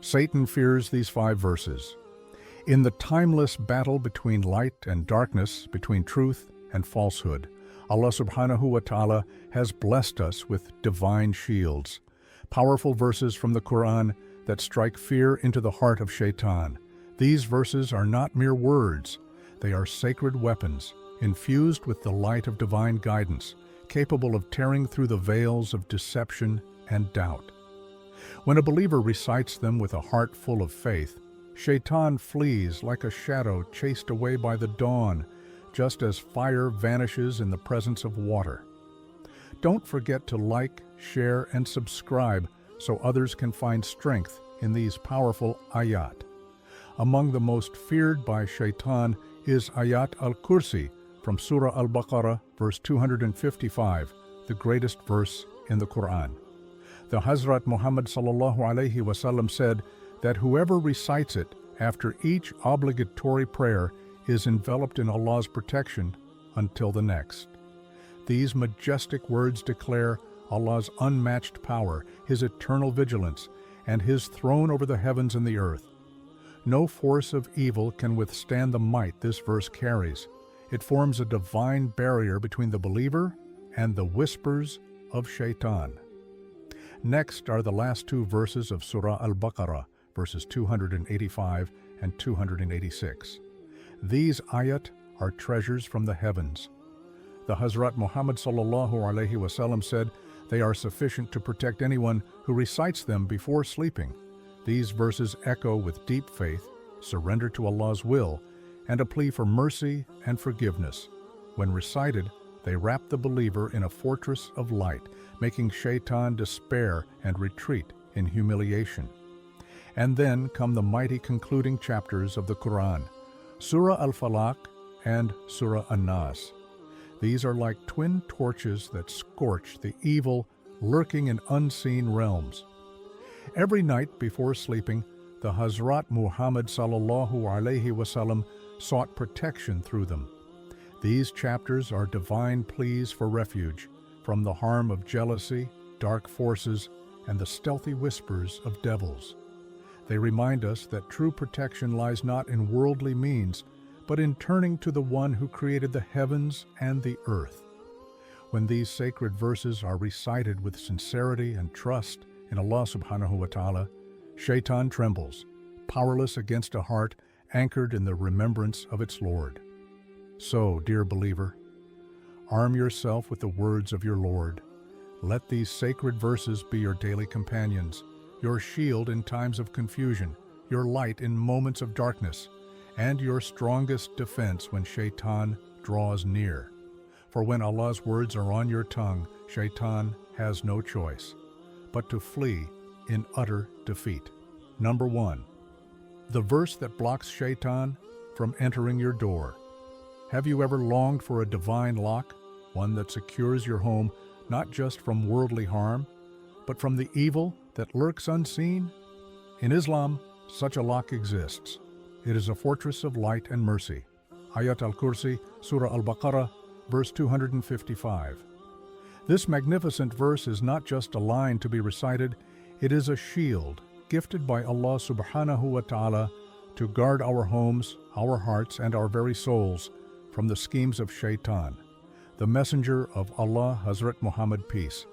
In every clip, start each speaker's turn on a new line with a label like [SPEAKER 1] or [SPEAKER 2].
[SPEAKER 1] Satan fears these 5 verses. In the timeless battle between light and darkness, between truth and falsehood, Allah subhanahu wa ta'ala has blessed us with divine shields, powerful verses from the Qur'an that strike fear into the heart of Shaitan. These verses are not mere words, they are sacred weapons, infused with the light of divine guidance, capable of tearing through the veils of deception and doubt. When a believer recites them with a heart full of faith, Shaitan flees like a shadow chased away by the dawn, just as fire vanishes in the presence of water. Don't forget to like, share, and subscribe so others can find strength in these powerful ayat. Among the most feared by Shaitan is Ayat al-Kursi from Surah al-Baqarah, verse 255, the greatest verse in the Qur'an. The Hazrat Muhammad sallallahu alaihi wasallam said that whoever recites it after each obligatory prayer is enveloped in Allah's protection until the next. These majestic words declare Allah's unmatched power, His eternal vigilance, and His throne over the heavens and the earth. No force of evil can withstand the might this verse carries. It forms a divine barrier between the believer and the whispers of Shaitan. Next are the last 2 verses of Surah al-Baqarah, verses 285 and 286. These ayat are treasures from the heavens. The Hazrat Muhammad sallallahu alaihi wasallam said they are sufficient to protect anyone who recites them before sleeping. These verses echo with deep faith, surrender to Allah's will, and a plea for mercy and forgiveness. When recited, they wrap the believer in a fortress of light, making Shaitan despair and retreat in humiliation. And then come the mighty concluding chapters of the Qur'an, Surah al-Falaq and Surah an-Nas. These are like twin torches that scorch the evil lurking in unseen realms. Every night before sleeping, the Hazrat Muhammad sallallahu alaihi wasallam sought protection through them. These chapters are divine pleas for refuge from the harm of jealousy, dark forces, and the stealthy whispers of devils. They remind us that true protection lies not in worldly means, but in turning to the one who created the heavens and the earth. When these sacred verses are recited with sincerity and trust in Allah subhanahu wa ta'ala, Shaitan trembles, powerless against a heart anchored in the remembrance of its Lord. So, dear believer, arm yourself with the words of your Lord. Let these sacred verses be your daily companions, your shield in times of confusion, your light in moments of darkness, and your strongest defense when Shaitan draws near. For when Allah's words are on your tongue, Shaitan has no choice but to flee in utter defeat. Number 1. The verse that blocks Shaitan from entering your door. Have you ever longed for a divine lock, one that secures your home not just from worldly harm, but from the evil that lurks unseen? In Islam, such a lock exists. It is a fortress of light and mercy. Ayat al-Kursi, Surah al-Baqarah, verse 255. This magnificent verse is not just a line to be recited, it is a shield gifted by Allah subhanahu wa ta'ala to guard our homes, our hearts, and our very souls from the schemes of Shaitan. The messenger of Allah, Hazrat Muhammad, peace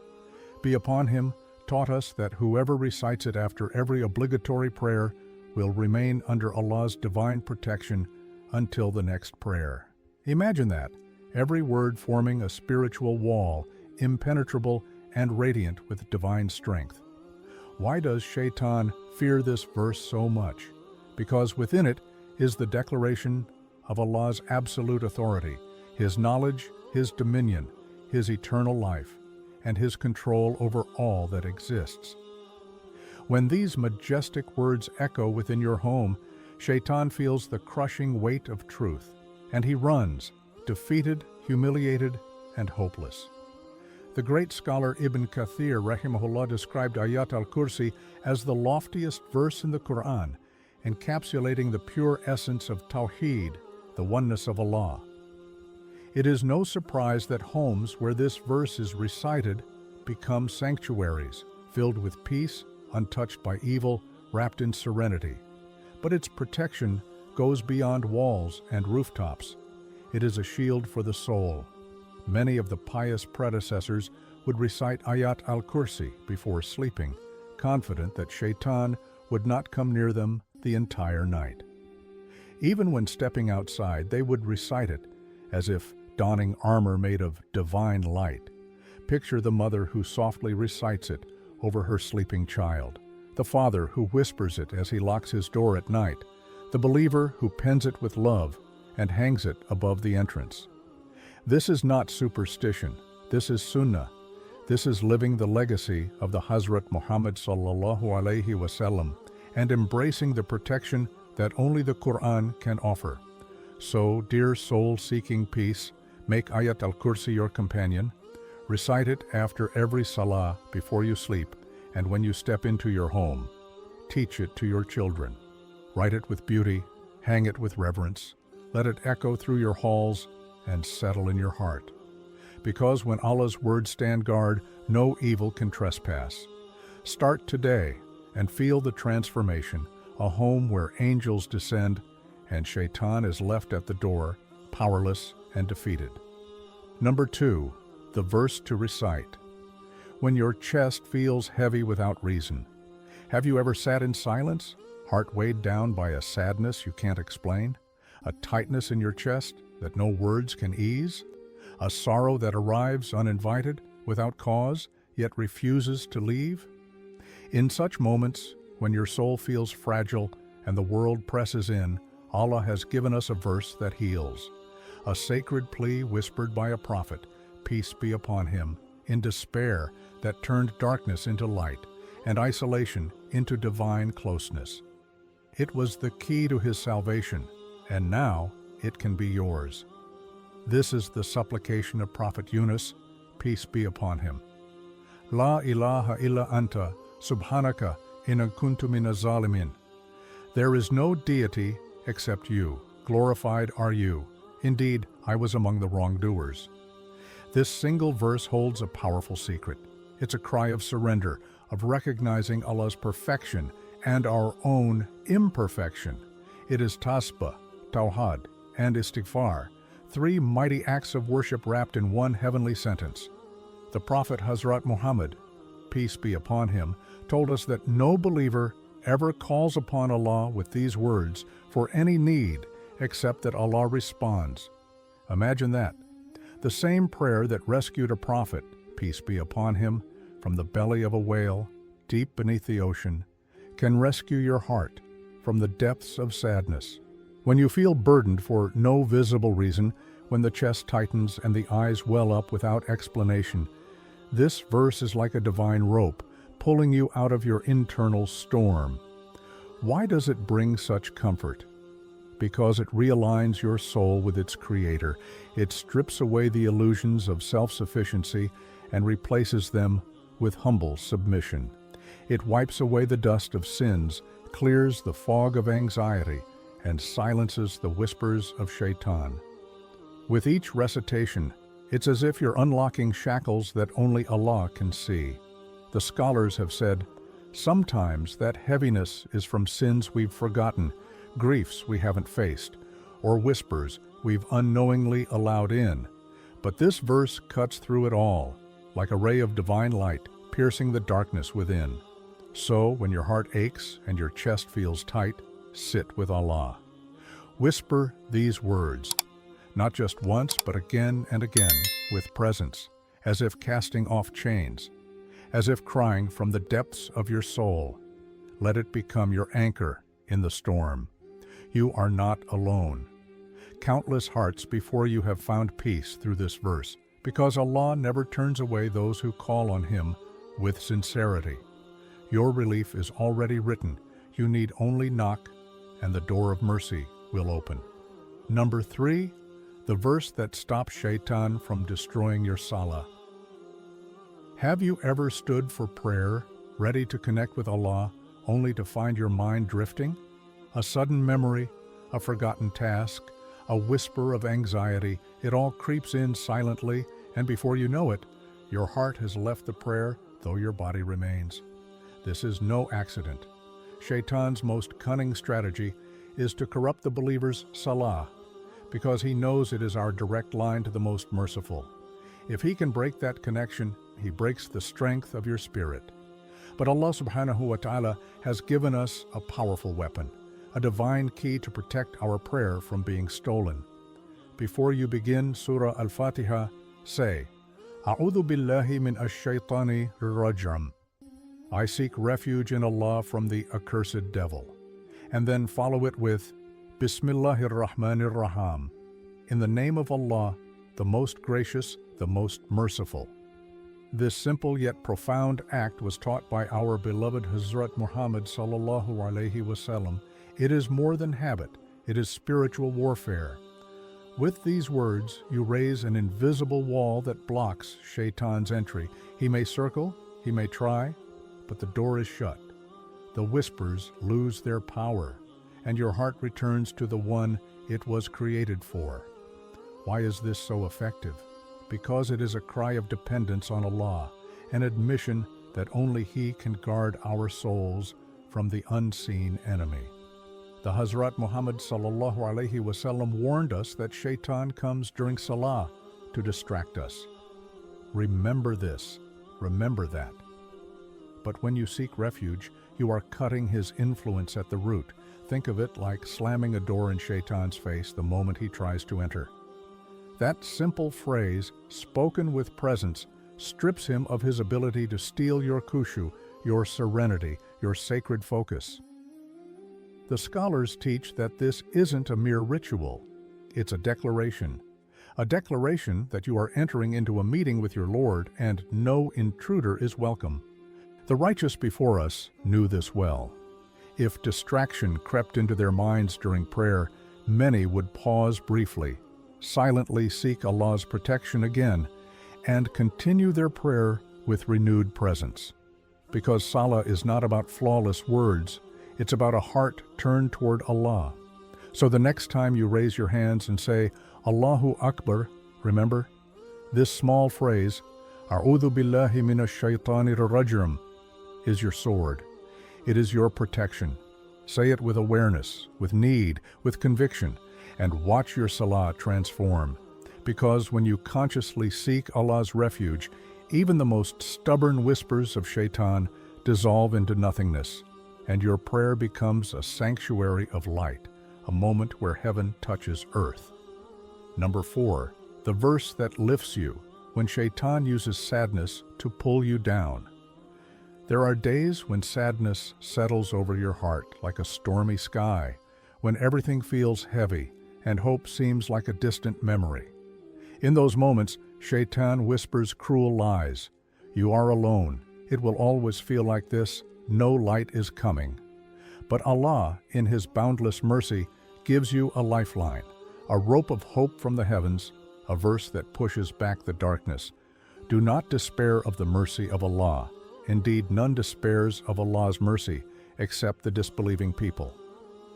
[SPEAKER 1] be upon him, taught us that whoever recites it after every obligatory prayer will remain under Allah's divine protection until the next prayer. Imagine that, every word forming a spiritual wall, impenetrable and radiant with divine strength. Why does Shaitan fear this verse so much? Because within it is the declaration of Allah's absolute authority, His knowledge, His dominion, His eternal life, and His control over all that exists. When these majestic words echo within your home, Shaitan feels the crushing weight of truth, and he runs, defeated, humiliated, and hopeless. The great scholar Ibn Kathir rahimahullah described Ayat al-Kursi as the loftiest verse in the Qur'an, encapsulating the pure essence of Tawheed, the oneness of Allah. It is no surprise that homes where this verse is recited become sanctuaries, filled with peace, untouched by evil, wrapped in serenity. But its protection goes beyond walls and rooftops. It is a shield for the soul. Many of the pious predecessors would recite Ayat al-Kursi before sleeping, confident that Shaitan would not come near them the entire night. Even when stepping outside, they would recite it, as if donning armor made of divine light. Picture the mother who softly recites it over her sleeping child, the father who whispers it as he locks his door at night, the believer who pens it with love and hangs it above the entrance. This is not superstition. This is sunnah. This is living the legacy of the Hazrat Muhammad sallallahu alaihi wasallam and embracing the protection that only the Qur'an can offer. So, dear soul seeking peace, make Ayat al-Kursi your companion. Recite it after every salah before you sleep and when you step into your home. Teach it to your children. Write it with beauty, hang it with reverence. Let it echo through your halls and settle in your heart. Because when Allah's words stand guard, no evil can trespass. Start today and feel the transformation, a home where angels descend and Shaitan is left at the door, powerless and defeated. Number 2, the verse to recite. When your chest feels heavy without reason. Have you ever sat in silence, heart weighed down by a sadness you can't explain? A tightness in your chest that no words can ease? A sorrow that arrives uninvited, without cause, yet refuses to leave? In such moments, when your soul feels fragile and the world presses in, Allah has given us a verse that heals. A sacred plea whispered by a prophet, peace be upon him, in despair that turned darkness into light and isolation into divine closeness. It was the key to his salvation, and now it can be yours. This is the supplication of Prophet Yunus, peace be upon him. La ilaha illa anta, subhanaka, inna kuntu minaz zalimin. There is no deity except you. Glorified are you. Indeed, I was among the wrongdoers. This single verse holds a powerful secret. It's a cry of surrender, of recognizing Allah's perfection and our own imperfection. It is tasbih, tawhid, and istighfar, 3 mighty acts of worship wrapped in one heavenly sentence. The Prophet Hazrat Muhammad, peace be upon him, told us that no believer ever calls upon Allah with these words for any need except that Allah responds. Imagine that. The same prayer that rescued a prophet, peace be upon him, from the belly of a whale, deep beneath the ocean, can rescue your heart from the depths of sadness. When you feel burdened for no visible reason, when the chest tightens and the eyes well up without explanation, this verse is like a divine rope, pulling you out of your internal storm. Why does it bring such comfort? Because it realigns your soul with its Creator. It strips away the illusions of self-sufficiency and replaces them with humble submission. It wipes away the dust of sins, clears the fog of anxiety, and silences the whispers of Shaitan. With each recitation, it's as if you're unlocking shackles that only Allah can see. The scholars have said, sometimes that heaviness is from sins we've forgotten, griefs we haven't faced, or whispers we've unknowingly allowed in. But this verse cuts through it all, like a ray of divine light, piercing the darkness within. So, when your heart aches and your chest feels tight, sit with Allah. Whisper these words, not just once, but again and again, with presence, as if casting off chains, as if crying from the depths of your soul. Let it become your anchor in the storm. You are not alone. Countless hearts before you have found peace through this verse, because Allah never turns away those who call on Him with sincerity. Your relief is already written. You need only knock, and the door of mercy will open. Number 3, the verse that stops Shaitan from destroying your salah. Have you ever stood for prayer, ready to connect with Allah, only to find your mind drifting? A sudden memory, a forgotten task, a whisper of anxiety, it all creeps in silently, and before you know it, your heart has left the prayer, though your body remains. This is no accident. Shaitan's most cunning strategy is to corrupt the believer's salah, because he knows it is our direct line to the most merciful. If he can break that connection, he breaks the strength of your spirit. But Allah subhanahu wa ta'ala has given us a powerful weapon, a divine key to protect our prayer from being stolen. Before you begin Surah Al-Fatiha, say, A'udhu billahi min ash-shaytani rajam. I seek refuge in Allah from the accursed devil. And then follow it with, Bismillahir Rahmanir Rahim. In the name of Allah, the most gracious, the most merciful. This simple yet profound act was taught by our beloved Hazrat Muhammad sallallahu alaihi wasallam. It is more than habit, it is spiritual warfare. With these words, you raise an invisible wall that blocks Shaitan's entry. He may circle, he may try, but the door is shut. The whispers lose their power, and your heart returns to the one it was created for. Why is this so effective? Because it is a cry of dependence on Allah, an admission that only He can guard our souls from the unseen enemy. The Hazrat Muhammad sallallahu alaihi wasallam warned us that Shaitan comes during Salah to distract us. Remember this, remember that. But when you seek refuge, you are cutting his influence at the root. Think of it like slamming a door in Shaitan's face the moment he tries to enter. That simple phrase, spoken with presence, strips him of his ability to steal your khushu, your serenity, your sacred focus. The scholars teach that this isn't a mere ritual. It's a declaration that you are entering into a meeting with your Lord and no intruder is welcome. The righteous before us knew this well. If distraction crept into their minds during prayer, many would pause briefly, silently seek Allah's protection again, and continue their prayer with renewed presence. Because Salah is not about flawless words, it's about a heart turned toward Allah. So the next time you raise your hands and say, Allahu Akbar, remember, this small phrase, A'udhu billahi minash shaitanir rajim, is your sword. It is your protection. Say it with awareness, with need, with conviction, and watch your salah transform. Because when you consciously seek Allah's refuge, even the most stubborn whispers of Shaitan dissolve into nothingness, and your prayer becomes a sanctuary of light, a moment where heaven touches earth. Number 4, the verse that lifts you when Shaitan uses sadness to pull you down. There are days when sadness settles over your heart like a stormy sky, when everything feels heavy and hope seems like a distant memory. In those moments, Shaitan whispers cruel lies. You are alone. It will always feel like this. No light is coming. But Allah, in His boundless mercy, gives you a lifeline, a rope of hope from the heavens, a verse that pushes back the darkness. Do not despair of the mercy of Allah. Indeed, none despairs of Allah's mercy except the disbelieving people.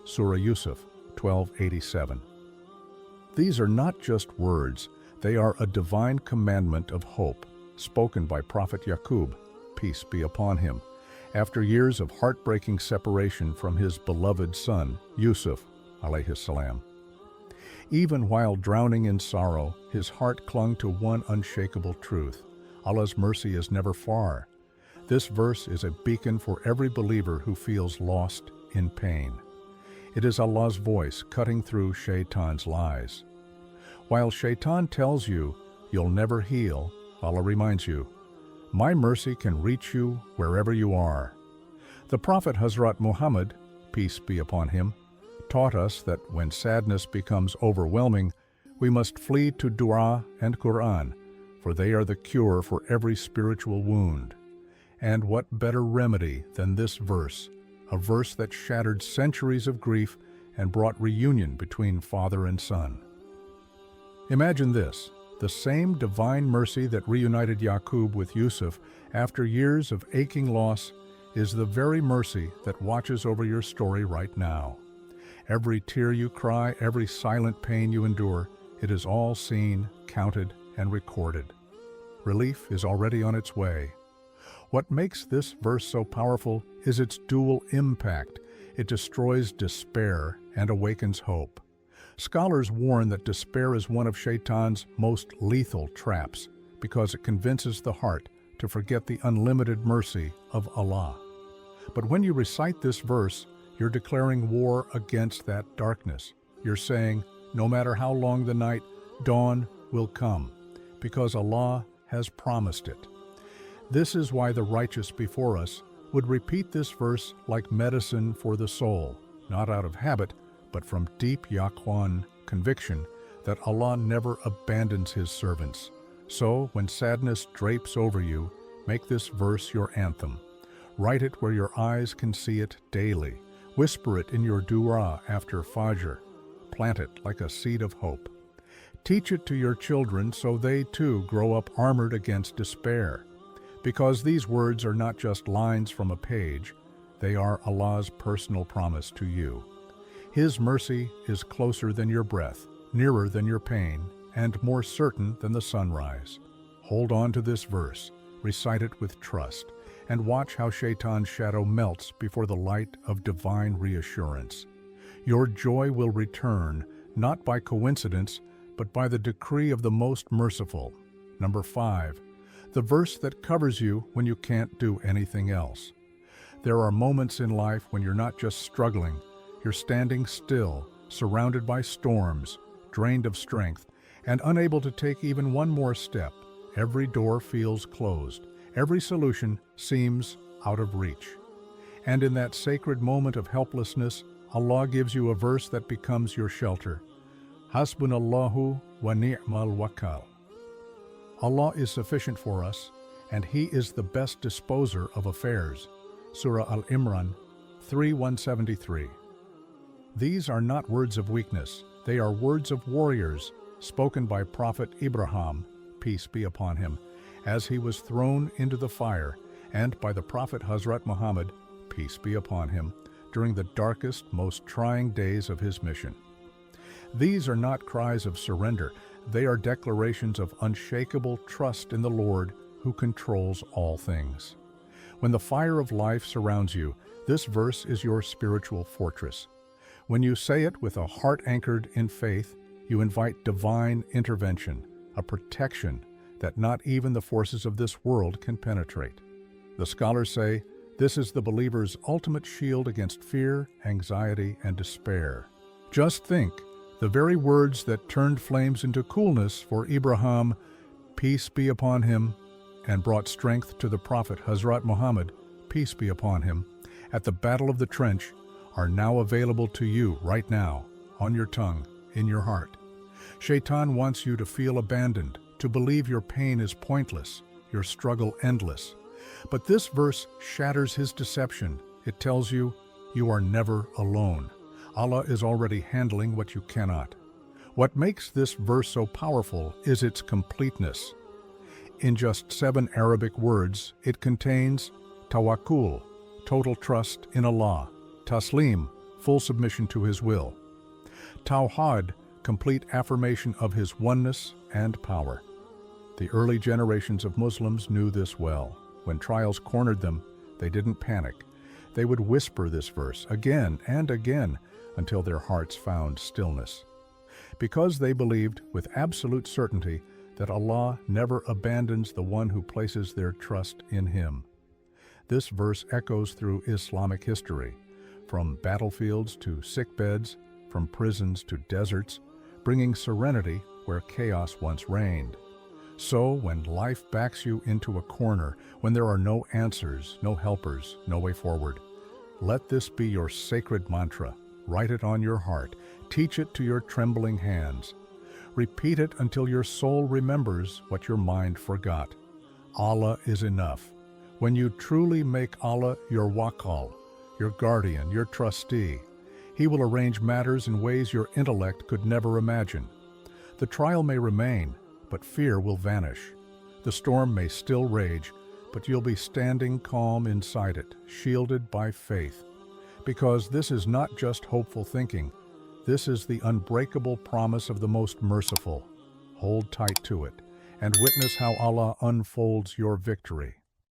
[SPEAKER 1] Surah Yusuf 12:87. These are not just words, they are a divine commandment of hope, spoken by Prophet Yaqub, peace be upon him, after years of heartbreaking separation from his beloved son, Yusuf, alayhi salam. Even while drowning in sorrow, his heart clung to one unshakable truth: Allah's mercy is never far. This verse is a beacon for every believer who feels lost in pain. It is Allah's voice cutting through Shaitan's lies. While Shaitan tells you you'll never heal, Allah reminds you, my mercy can reach you wherever you are. The Prophet Hazrat Muhammad, peace be upon him, taught us that when sadness becomes overwhelming, we must flee to dua and Qur'an, for they are the cure for every spiritual wound. And what better remedy than this verse, a verse that shattered centuries of grief and brought reunion between father and son. Imagine this, the same divine mercy that reunited Yaqub with Yusuf after years of aching loss is the very mercy that watches over your story right now. Every tear you cry, every silent pain you endure, it is all seen, counted, and recorded. Relief is already on its way. What makes this verse so powerful is its dual impact. It destroys despair and awakens hope. Scholars warn that despair is one of Shaitan's most lethal traps because it convinces the heart to forget the unlimited mercy of Allah. But when you recite this verse, you're declaring war against that darkness. You're saying, no matter how long the night, dawn will come, because Allah has promised it. This is why the righteous before us would repeat this verse like medicine for the soul, not out of habit, but from deep yaqwan conviction that Allah never abandons His servants. So, when sadness drapes over you, make this verse your anthem. Write it where your eyes can see it daily. Whisper it in your dua after Fajr. Plant it like a seed of hope. Teach it to your children so they too grow up armored against despair. Because these words are not just lines from a page, they are Allah's personal promise to you. His mercy is closer than your breath, nearer than your pain, and more certain than the sunrise. Hold on to this verse, recite it with trust, and watch how Shaitan's shadow melts before the light of divine reassurance. Your joy will return, not by coincidence, but by the decree of the most merciful. Number 5, the verse that covers you when you can't do anything else. There are moments in life when you're not just struggling, you're standing still, surrounded by storms, drained of strength, and unable to take even one more step. Every door feels closed. Every solution seems out of reach. And in that sacred moment of helplessness, Allah gives you a verse that becomes your shelter. Hasbunallahu wa ni'mal wakal. Allah is sufficient for us, and He is the best disposer of affairs. Surah Al-Imran 3:173. These are not words of weakness. They are words of warriors, spoken by Prophet Ibrahim, peace be upon him, as he was thrown into the fire, and by the Prophet Hazrat Muhammad, peace be upon him, during the darkest, most trying days of his mission. These are not cries of surrender. They are declarations of unshakable trust in the Lord who controls all things. When the fire of life surrounds you, this verse is your spiritual fortress. When you say it with a heart anchored in faith, you invite divine intervention, a protection that not even the forces of this world can penetrate. The scholars say this is the believer's ultimate shield against fear, anxiety, and despair. Just think, the very words that turned flames into coolness for Ibrahim, peace be upon him, and brought strength to the Prophet Hazrat Muhammad, peace be upon him, at the Battle of the Trench, are now available to you right now, on your tongue, in your heart. Shaitan wants you to feel abandoned, to believe your pain is pointless, your struggle endless. But this verse shatters his deception. It tells you, you are never alone. Allah is already handling what you cannot. What makes this verse so powerful is its completeness. In just 7 Arabic words, it contains tawakkul, total trust in Allah; taslim, full submission to His will; tawhid, complete affirmation of His oneness and power. The early generations of Muslims knew this well. When trials cornered them, they didn't panic. They would whisper this verse again and again until their hearts found stillness. Because they believed with absolute certainty that Allah never abandons the one who places their trust in Him. This verse echoes through Islamic history, from battlefields to sickbeds, from prisons to deserts, bringing serenity where chaos once reigned. So, when life backs you into a corner, when there are no answers, no helpers, no way forward, let this be your sacred mantra. Write it on your heart. Teach it to your trembling hands. Repeat it until your soul remembers what your mind forgot. Allah is enough. When you truly make Allah your wakal, your guardian, your trustee, He will arrange matters in ways your intellect could never imagine. The trial may remain, but fear will vanish. The storm may still rage, but you'll be standing calm inside it, shielded by faith. Because this is not just hopeful thinking. This is the unbreakable promise of the most merciful. Hold tight to it and witness how Allah unfolds your victory.